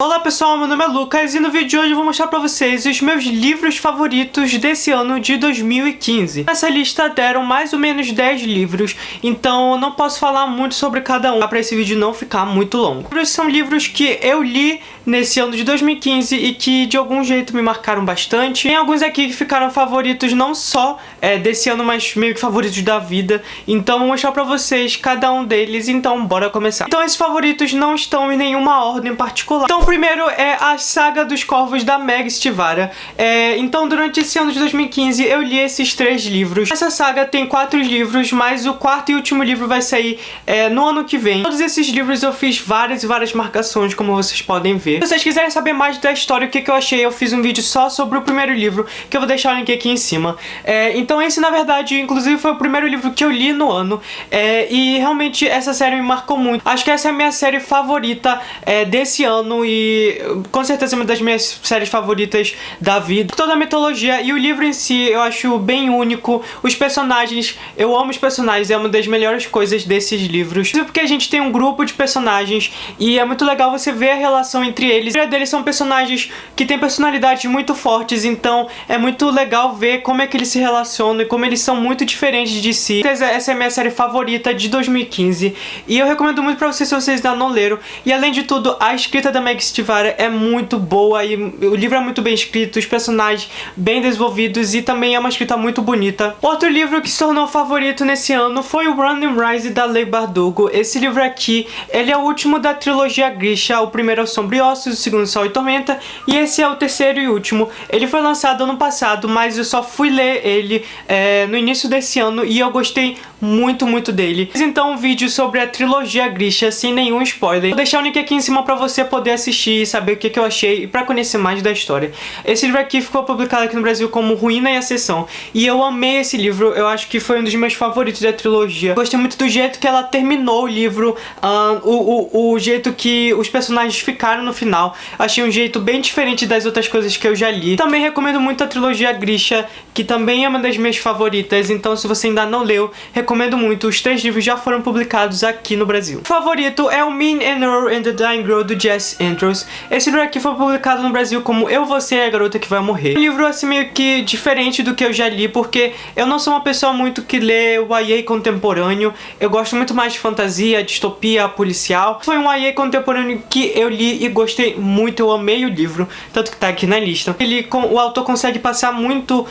Olá pessoal, meu nome é Lucas e no vídeo de hoje eu vou mostrar pra vocês os meus livros favoritos desse ano de 2015. Nessa lista deram mais ou menos 10 livros, então eu não posso falar muito sobre cada um pra esse vídeo não ficar muito longo. São livros que eu li nesse ano de 2015 e que de algum jeito me marcaram bastante. Tem alguns aqui que ficaram favoritos não só desse ano, mas meio que favoritos da vida. Então eu vou mostrar pra vocês cada um deles, então bora começar. Então esses favoritos não estão em nenhuma ordem particular. Então o primeiro é a Saga dos Corvos da Meg Stivara. Então durante esse ano de 2015 eu li esses 3 livros. Essa saga tem 4 livros, mas o quarto e último livro vai sair no ano que vem. Todos esses livros eu fiz várias e várias marcações, como vocês podem ver. Se vocês quiserem saber mais da história, o que eu achei, eu fiz um vídeo só sobre o primeiro livro, que eu vou deixar o link aqui em cima. Então esse, na verdade, inclusive foi o primeiro livro que eu li no ano. E realmente essa série me marcou muito. Acho que essa é a minha série favorita desse ano e com certeza é uma das minhas séries favoritas da vida. Toda a mitologia e o livro em si eu acho bem único. Os personagens, eu amo os personagens, é uma das melhores coisas desses livros. Porque a gente tem um grupo de personagens e é muito legal você ver a relação entre eles. A maioria deles são personagens que têm personalidades muito fortes, então é muito legal ver como é que eles se relacionam e como eles são muito diferentes de si. Essa é a minha série favorita de 2015 e eu recomendo muito pra vocês se vocês ainda não leram. E além de tudo, a escrita da Meg Stivara é muito boa e o livro é muito bem escrito, os personagens bem desenvolvidos e também é uma escrita muito bonita. Outro livro que se tornou favorito nesse ano foi o Run and Rise da Leigh Bardugo. Esse livro aqui, ele é o último da trilogia Grisha. O primeiro é o Sombriossos, o segundo Sol e Tormenta e esse é o terceiro e último. Ele foi lançado ano passado, mas eu só fui ler ele no início desse ano e eu gostei muito dele. Fiz então um vídeo sobre a trilogia Grisha sem nenhum spoiler. Vou deixar o link aqui em cima pra você poder assistir e saber o que eu achei e pra conhecer mais da história. Esse livro aqui ficou publicado aqui no Brasil como Ruína e Ascensão e eu amei esse livro, eu acho que foi um dos meus favoritos da trilogia. Gostei muito do jeito que ela terminou o livro, o jeito que os personagens ficaram no final. Achei um jeito bem diferente das outras coisas que eu já li. Também recomendo muito a trilogia Grisha, que também é uma das minhas favoritas, então se você ainda não leu, recomendo muito. Os 3 livros já foram publicados aqui no Brasil. O favorito é o Mean and Earl and the Dying Girl do Jesse Andrews. Esse livro aqui foi publicado no Brasil como Eu, Você e a Garota que Vai Morrer. Um livro assim meio que diferente do que eu já li, porque eu não sou uma pessoa muito que lê o YA contemporâneo. Eu gosto muito mais de fantasia, distopia, policial. Foi um YA contemporâneo que eu li e gostei muito, eu amei o livro, tanto que tá aqui na lista. O autor consegue passar muito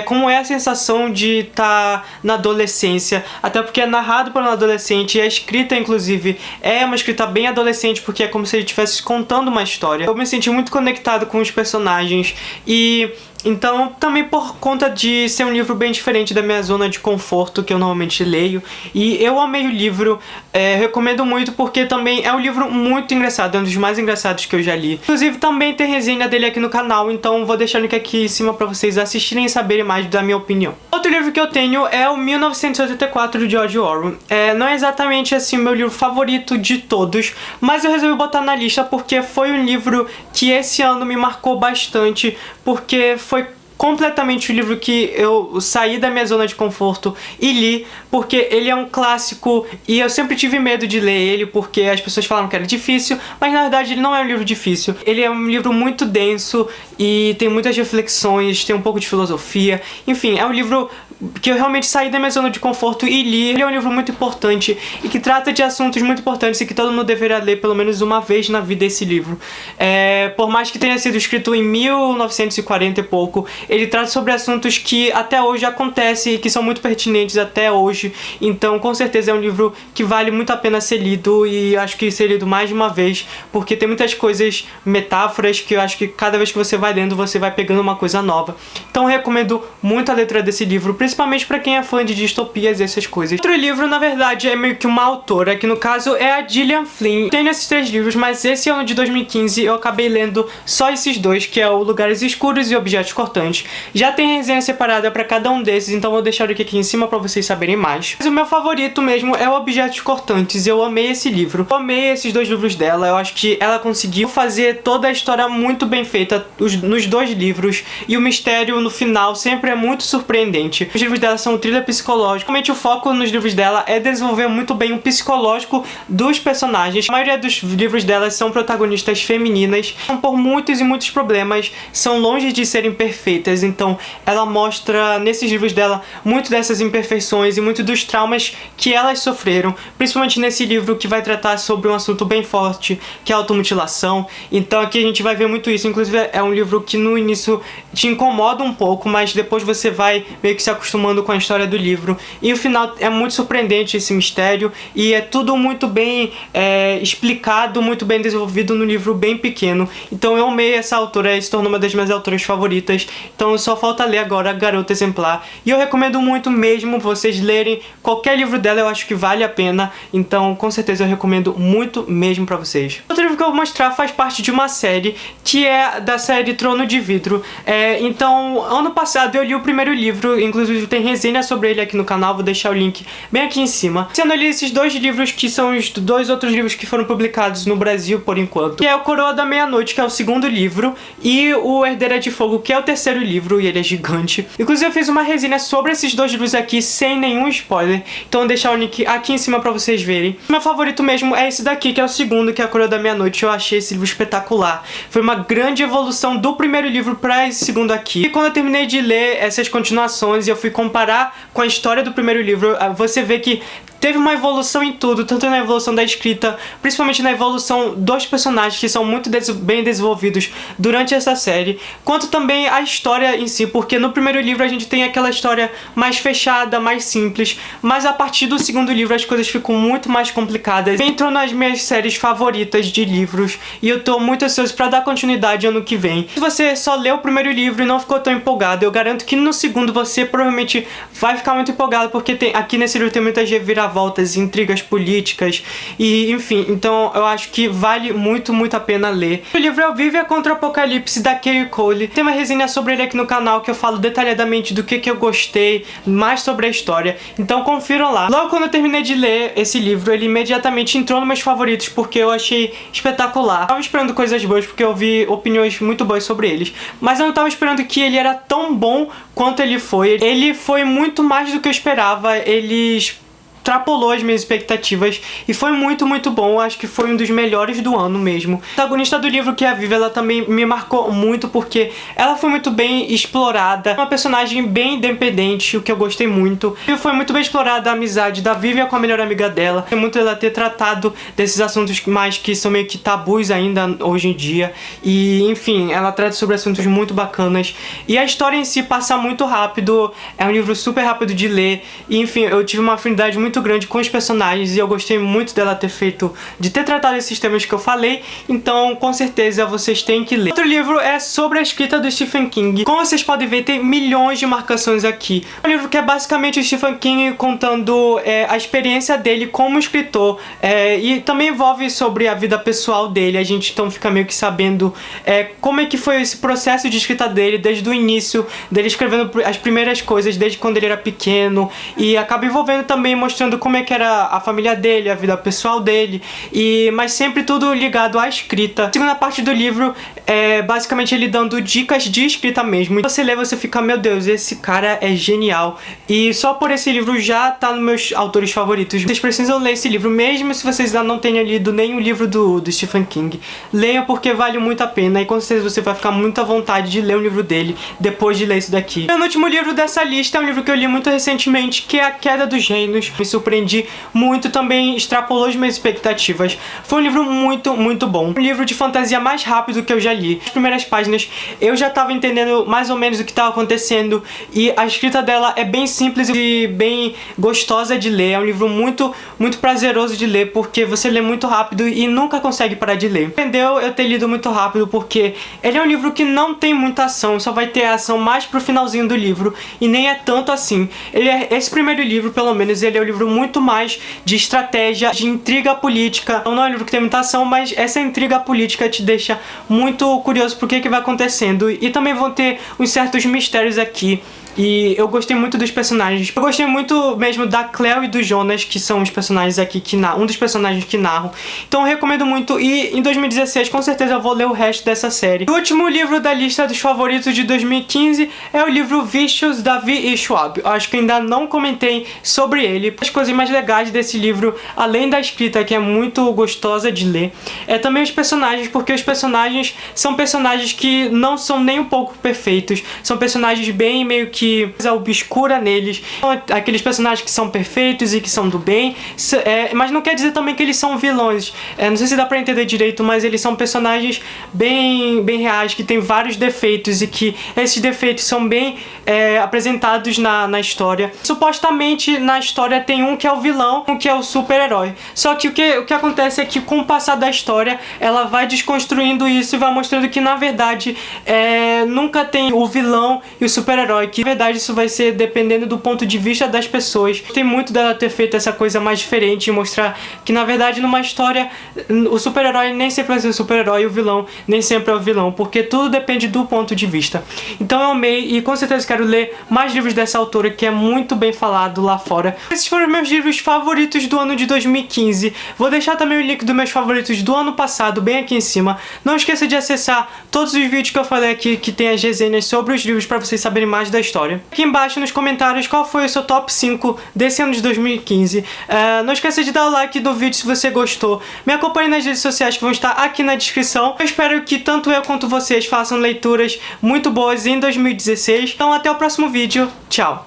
como é a sensação de estar na adolescência, até porque é narrado por um adolescente e a escrita, inclusive, é uma escrita bem adolescente, porque é como se ele estivesse contando uma história. Eu me senti muito conectado com os personagens e então, também por conta de ser um livro bem diferente da minha zona de conforto que eu normalmente leio. E eu amei o livro, recomendo muito porque também é um livro muito engraçado, é um dos mais engraçados que eu já li. Inclusive também tem resenha dele aqui no canal, então vou deixar o link aqui em cima pra vocês assistirem e saberem mais da minha opinião. Outro livro que eu tenho é o 1984 de George Orwell. Não é exatamente assim o meu livro favorito de todos, mas eu resolvi botar na lista porque foi um livro que esse ano me marcou bastante, porque foi completamente o livro que eu saí da minha zona de conforto e li, porque ele é um clássico e eu sempre tive medo de ler ele porque as pessoas falaram que era difícil, mas na verdade ele não é um livro difícil. Ele é um livro muito denso e tem muitas reflexões, tem um pouco de filosofia, enfim, é um livro que eu realmente saí da minha zona de conforto e li. Ele é um livro muito importante e que trata de assuntos muito importantes e que todo mundo deveria ler pelo menos uma vez na vida esse livro. Por mais que tenha sido escrito em 1940 e pouco, ele trata sobre assuntos que até hoje acontecem e que são muito pertinentes até hoje. Então com certeza é um livro que vale muito a pena ser lido e acho que ser lido mais de uma vez, porque tem muitas coisas, metáforas, que eu acho que cada vez que você vai lendo você vai pegando uma coisa nova. Então eu recomendo muito a leitura desse livro, principalmente pra quem é fã de distopias e essas coisas. Outro livro, na verdade, é meio que uma autora, que no caso é a Gillian Flynn. Tem esses 3 livros, mas esse ano de 2015 eu acabei lendo só esses 2, que é o Lugares Escuros e Objetos Cortantes. importantes. Já tem resenha separada pra cada um desses, então vou deixar aqui em cima pra vocês saberem mais. Mas o meu favorito mesmo é o Objetos Cortantes. Eu amei esse livro. Eu amei esses dois livros dela. Eu acho que ela conseguiu fazer toda a história muito bem feita nos dois livros. E o mistério no final sempre é muito surpreendente. Os livros dela são um thriller psicológico. Realmente o foco nos livros dela é desenvolver muito bem o psicológico dos personagens. A maioria dos livros dela são protagonistas femininas. São por muitos e muitos problemas. São longe de serem perfeitas. Então ela mostra nesses livros dela muito dessas imperfeições e muito dos traumas que elas sofreram. Principalmente nesse livro que vai tratar sobre um assunto bem forte, que é a automutilação. Então aqui a gente vai ver muito isso. Inclusive é um livro que no início te incomoda um pouco, mas depois você vai meio que se acostumando com a história do livro. E o final é muito surpreendente, esse mistério, e é tudo muito bem explicado, muito bem desenvolvido no livro bem pequeno. Então eu amei essa autora, se tornou uma das minhas autoras favoritas. Então só falta ler agora Garota Exemplar. E eu recomendo muito mesmo vocês lerem qualquer livro dela, eu acho que vale a pena. Então com certeza eu recomendo muito mesmo pra vocês. Outro livro que eu vou mostrar faz parte de uma série, que é da série Trono de Vidro. Então ano passado eu li o primeiro livro, inclusive tem resenha sobre ele aqui no canal, vou deixar o link bem aqui em cima. Sendo ali esses dois livros, que são os dois outros livros que foram publicados no Brasil por enquanto, que é o Coroa da Meia-Noite, que é o segundo livro, e o Herdeira de Fogo, que é o terceiro livro, e ele é gigante. Inclusive eu fiz uma resenha sobre esses dois livros aqui sem nenhum spoiler, então vou deixar o link aqui em cima pra vocês verem. Meu favorito mesmo é esse daqui, que é o segundo, que é a Coroa da Meia-Noite. Eu achei esse livro espetacular. Foi uma grande evolução do primeiro livro pra esse segundo aqui. E quando eu terminei de ler essas continuações e eu fui comparar com a história do primeiro livro, você vê que teve uma evolução em tudo, tanto na evolução da escrita, principalmente na evolução dos personagens, que são muito bem desenvolvidos durante essa série, quanto também a história em si, porque no primeiro livro a gente tem aquela história mais fechada, mais simples, mas a partir do segundo livro as coisas ficam muito mais complicadas. Entrou nas minhas séries favoritas de livros, e eu tô muito ansioso pra dar continuidade ano que vem. Se você só leu o primeiro livro e não ficou tão empolgado, eu garanto que no segundo você provavelmente vai ficar muito empolgado, porque aqui nesse livro tem muitas reviravoltas, intrigas políticas e enfim, então eu acho que vale muito a pena ler. O livro é o Viver contra o Apocalipse, da Kay Cole. Tem uma resenha sobre ele aqui no canal que eu falo detalhadamente do que eu gostei, mais sobre a história, então confiram lá. Logo quando eu terminei de ler esse livro, ele imediatamente entrou nos meus favoritos, porque eu achei espetacular. Eu tava esperando coisas boas, porque eu vi opiniões muito boas sobre eles, mas eu não tava esperando que ele era tão bom quanto ele foi. Ele foi muito mais do que eu esperava, ele extrapolou as minhas expectativas e foi muito bom. Acho que foi um dos melhores do ano mesmo. A protagonista do livro, que é a Vivi, ela também me marcou muito, porque ela foi muito bem explorada, uma personagem bem independente, o que eu gostei muito. E foi muito bem explorada a amizade da Vivi com a melhor amiga dela. É muito ela ter tratado desses assuntos mais que são meio que tabus ainda hoje em dia, e enfim, ela trata sobre assuntos muito bacanas, e a história em si passa muito rápido. É um livro super rápido de ler, e enfim, eu tive uma afinidade muito grande com os personagens, e eu gostei muito dela de ter tratado esses temas que eu falei, então com certeza vocês têm que ler. Outro livro é sobre a escrita do Stephen King. Como vocês podem ver, tem milhões de marcações aqui. É um livro que é basicamente o Stephen King contando a experiência dele como escritor, e também envolve sobre a vida pessoal dele. A gente então fica meio que sabendo como é que foi esse processo de escrita dele, desde o início, dele escrevendo as primeiras coisas, desde quando ele era pequeno, e acaba envolvendo também, mostrando como é que era a família dele, a vida pessoal dele, mas sempre tudo ligado à escrita. A segunda parte do livro é basicamente ele dando dicas de escrita mesmo. E você lê, você fica, meu Deus, esse cara é genial. E só por esse livro já tá nos meus autores favoritos. Vocês precisam ler esse livro, mesmo se vocês ainda não tenham lido nenhum livro do Stephen King. Leiam, porque vale muito a pena, e com certeza você vai ficar muito à vontade de ler o livro dele depois de ler isso daqui. O penúltimo livro dessa lista é um livro que eu li muito recentemente, que é A Queda dos Reinos. Me surpreendi muito, também extrapolou as minhas expectativas. Foi um livro muito bom. Um livro de fantasia mais rápido que eu já li. As primeiras páginas eu já tava entendendo mais ou menos o que tava acontecendo, e a escrita dela é bem simples e bem gostosa de ler. É um livro muito prazeroso de ler, porque você lê muito rápido e nunca consegue parar de ler. Entendeu? Eu ter lido muito rápido, porque ele é um livro que não tem muita ação, só vai ter ação mais pro finalzinho do livro, e nem é tanto assim. Esse primeiro livro, pelo menos, ele é um livro livro muito mais de estratégia, de intriga política. Não é um livro que tem muita ação, mas essa intriga política te deixa muito curioso pro que vai acontecendo. E também vão ter uns certos mistérios aqui. E eu gostei muito dos personagens. Eu gostei muito mesmo da Cleo e do Jonas, que são os personagens aqui que um dos personagens que narram. Então eu recomendo muito. E em 2016 com certeza eu vou ler o resto dessa série. O último livro da lista dos favoritos de 2015 é o livro Vicious, da V.E. Schwab. Eu acho que ainda não comentei sobre ele. As coisas mais legais desse livro, além da escrita, que é muito gostosa de ler, é também os personagens, porque os personagens são personagens que não são nem um pouco perfeitos. São personagens bem meio que obscura neles. Aqueles personagens que são perfeitos e que são do bem, mas não quer dizer também que eles são vilões. Não sei se dá pra entender direito, mas eles são personagens bem reais, que tem vários defeitos e que esses defeitos são bem apresentados na história. Supostamente na história tem um que é o vilão, um que é o super-herói. Só que o que acontece é que com o passar da história ela vai desconstruindo isso e vai mostrando que na verdade nunca tem o vilão e o super-herói, que na verdade isso vai ser dependendo do ponto de vista das pessoas. Tem muito dela ter feito essa coisa mais diferente e mostrar que na verdade numa história o super-herói nem sempre vai ser o super-herói e o vilão nem sempre é o vilão, porque tudo depende do ponto de vista. Então eu amei e com certeza quero ler mais livros dessa autora, que é muito bem falado lá fora. Esses foram meus livros favoritos do ano de 2015. Vou deixar também o link dos meus favoritos do ano passado bem aqui em cima. Não esqueça de acessar todos os vídeos que eu falei aqui, que tem as resenhas sobre os livros, para vocês saberem mais da história. Aqui embaixo nos comentários qual foi o seu top 5 desse ano de 2015. Não esqueça de dar o like no vídeo se você gostou. Me acompanhe nas redes sociais que vão estar aqui na descrição. Eu espero que tanto eu quanto vocês façam leituras muito boas em 2016. Então até o próximo vídeo. Tchau!